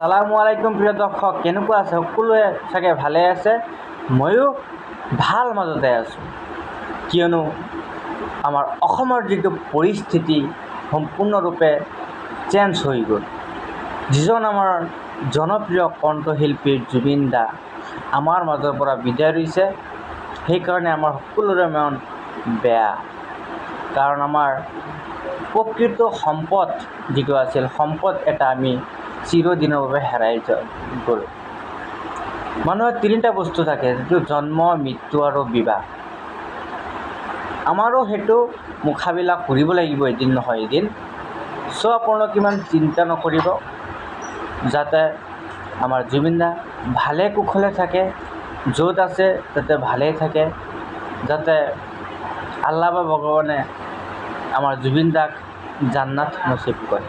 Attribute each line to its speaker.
Speaker 1: আসসালামু আলাইকুম প্ৰিয় দৰ্শক, কেনেকুৱা আছে? সকলোৱে চাগে ভালে আছে। ময়ো ভাল মাজতে আছোঁ, কিয়নো আমাৰ অসমৰ যিটো পৰিস্থিতি সম্পূৰ্ণৰূপে চেঞ্জ হৈ গ'ল। যিজন আমাৰ জনপ্ৰিয় কণ্ঠশিল্পী জুবিন দা আমাৰ মাজৰ পৰা বিদায় লৈছে, সেইকাৰণে আমাৰ সকলোৰে মন বেয়া। কাৰণ আমাৰ প্ৰকৃত সম্পদ যিটো আছিল, সম্পদ এটা আমি চিৰদিনৰ বাবে হেৰাই গ'ল। মানুহৰ তিনিটা বস্তু থাকে, যিটো জন্ম, মৃত্যু আৰু বিবাহ। আমাৰো সেইটো মোকাবিলা কৰিব লাগিব এদিন নহয় এদিন। চ' আপোনালোকে ইমান চিন্তা নকৰিব, যাতে আমাৰ জুবিন দা ভালে কুশলে থাকে, য'ত আছে তাতে ভালেই থাকে, যাতে আল্লাহ বা ভগৱানে আমাৰ জুবিন দাক জান্নাত নচিব কৰে।